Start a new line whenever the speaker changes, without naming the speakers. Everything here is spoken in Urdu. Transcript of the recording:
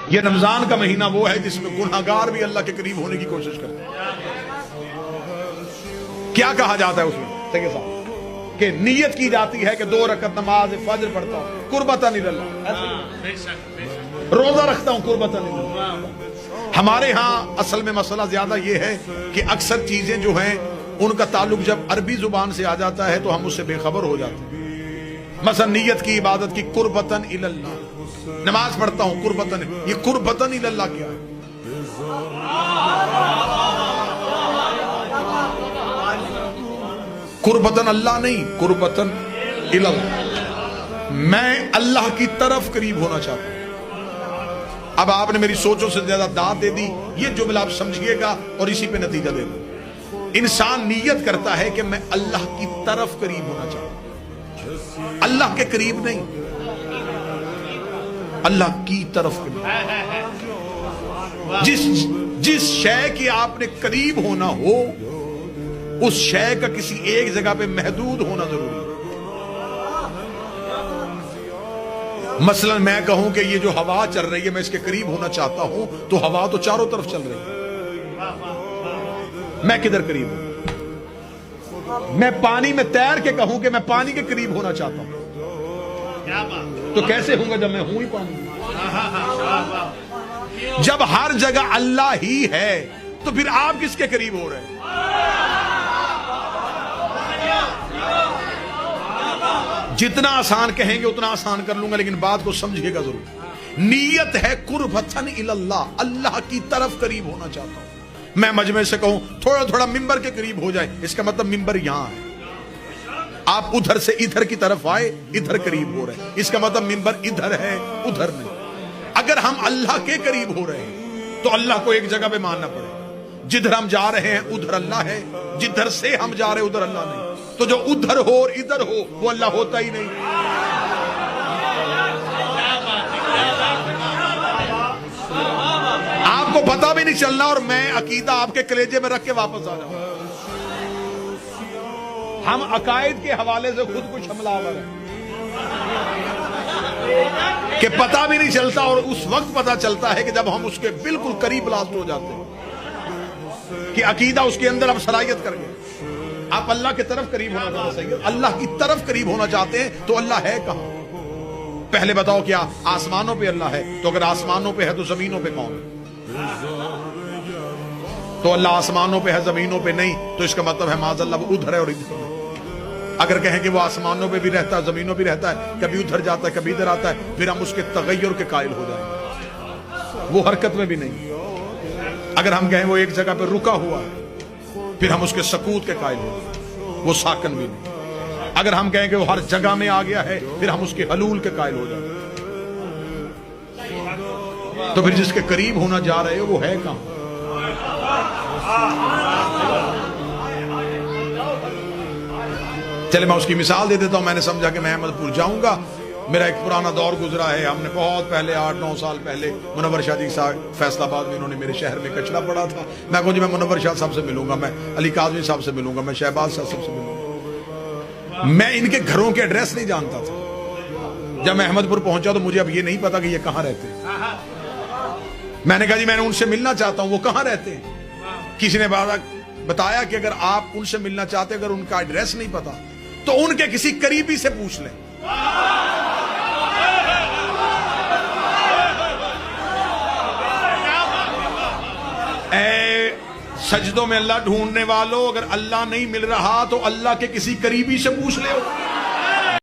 یہ رمضان کا مہینہ وہ ہے جس میں گناہگار بھی اللہ کے قریب ہونے کی کوشش کرتے ہیں۔ کیا کہا جاتا ہے اس میں سیدھے صاحب کہ نیت کی جاتی ہے کہ 2 رکعت نماز فجر پڑھتا ہوں قربتاً اللہ، روزہ رکھتا ہوں قربتاً اللہ۔ ہمارے ہاں اصل میں مسئلہ زیادہ یہ ہے کہ اکثر چیزیں جو ہیں ان کا تعلق جب عربی زبان سے آ جاتا ہے تو ہم اس سے بے خبر ہو جاتے ہیں۔ مثلا نیت کی عبادت کی قربتاً اللہ، نماز پڑھتا ہوں قربتاً، یہ قربتاً اللہ کیا ہے؟ قربتاً اللہ نہیں، قربتاً اللہ، میں اللہ کی طرف قریب ہونا چاہتا ہوں۔ اب آپ نے میری سوچوں سے زیادہ داد دے دی، یہ جملہ آپ سمجھیے گا اور اسی پہ نتیجہ دے دو۔ انسان نیت کرتا ہے کہ میں اللہ کی طرف قریب ہونا چاہتا ہوں، اللہ کے قریب نہیں، اللہ کی طرف قریب۔ جس شے کی آپ نے قریب ہونا ہو اس شے کا کسی ایک جگہ پہ محدود ہونا ضروری ہے۔ مثلا میں کہوں کہ یہ جو ہوا چل رہی ہے میں اس کے قریب ہونا چاہتا ہوں تو ہوا تو چاروں طرف چل رہی ہے، میں کدھر قریب ہوں؟ میں پانی میں تیر کے کہوں کہ میں پانی کے قریب ہونا چاہتا ہوں تو کیسے ہوں گا جب میں ہوں ہی پانی؟ جب ہر جگہ اللہ ہی ہے تو پھر آپ کس کے قریب ہو رہے ہیں؟ جتنا آسان کہیں گے اتنا آسان کر لوں گا، لیکن بات کو سمجھیے گا ضرور۔ نیت ہے قربتاً اللہ، اللہ کی طرف قریب ہونا چاہتا ہوں۔ میں مجمع سے کہوں تھوڑا تھوڑا ممبر کے قریب ہو جائے، اس کا مطلب ممبر یہاں ہے۔ آپ ادھر سے ادھر کی طرف آئے، ادھر قریب ہو رہے ہیں، اس کا مطلب ممبر ادھر ہے ادھر نہیں۔ اگر ہم اللہ کے قریب ہو رہے ہیں تو اللہ کو ایک جگہ پہ ماننا پڑے، جدھر ہم جا رہے ہیں ادھر اللہ ہے، جدھر سے ہم جا رہے ہیں ادھر اللہ نہیں۔ تو جو ادھر ہو اور ادھر ہو وہ اللہ ہوتا ہی نہیں۔ آپ کو پتہ بھی نہیں چلنا اور میں عقیدہ آپ کے کلیجے میں رکھ کے واپس آ جاؤں۔ ہم عقائد کے حوالے سے خود کچھ حملہ آور ہیں کہ پتہ بھی نہیں چلتا، اور اس وقت پتہ چلتا ہے کہ جب ہم اس کے بالکل قریب لازم ہو جاتے ہیں کہ عقیدہ اس کے اندر اب صلاحیت کر گیا۔ آپ اللہ کی طرف قریب ہونا چاہتے ہیں، اللہ کی طرف قریب ہونا چاہتے ہیں تو اللہ ہے کہاں؟ پہلے بتاؤ کیا آسمانوں پہ اللہ ہے؟ تو اگر آسمانوں پہ ہے تو زمینوں پہ کون ہے؟ تو اللہ آسمانوں پہ ہے زمینوں پہ نہیں، تو اس کا مطلب ہے معاذ اللہ وہ ادھر ہے اور ادھر ہے۔ اگر کہیں کہ وہ آسمانوں پہ بھی رہتا ہے زمینوں پہ رہتا ہے، کبھی ادھر جاتا ہے کبھی ادھر آتا ہے، پھر ہم اس کے تغیر کے قائل ہو جائیں گے، وہ حرکت میں بھی نہیں۔ اگر ہم کہیں وہ ایک جگہ پہ رکا ہوا ہے پھر ہم اس کے سکوت کے قائل ہوں، وہ ساکن بھی نہیں۔ اگر ہم کہیں کہ وہ ہر جگہ میں آ گیا ہے پھر ہم اس کے حلول کے قائل ہو جاتے ہیں۔ تو پھر جس کے قریب ہونا جا رہے ہو وہ ہے کہاں؟ چلے میں اس کی مثال دے دیتا ہوں۔ میں نے سمجھا کہ میں احمد پور جاؤں گا، میرا ایک پرانا دور گزرا ہے، ہم نے بہت پہلے 8-9 سال پہلے منور شاہ جی صاحب فیصل آباد میں انہوں نے میرے شہر میں کچرا پڑا تھا، میں کہوں جی میں منور شاہ صاحب سے ملوں گا، میں علی کاظمی صاحب سے ملوں گا، میں شہباز صاحب سے ملوں گا۔ میں ان کے گھروں کے ایڈریس نہیں جانتا تھا۔ جب میں احمد پور پہنچا تو مجھے اب یہ نہیں پتا کہ یہ کہاں رہتے ہیں۔ میں نے کہا جی میں نے ان سے ملنا چاہتا ہوں، وہ کہاں رہتے ہیں؟ کسی نے بتایا کہ اگر آپ ان سے ملنا چاہتے اگر ان کا ایڈریس نہیں پتا تو ان کے کسی قریبی سے پوچھ لیں۔ اے سجدوں میں اللہ ڈھونڈنے والوں، اگر اللہ نہیں مل رہا تو اللہ کے کسی قریبی سے پوچھ لے۔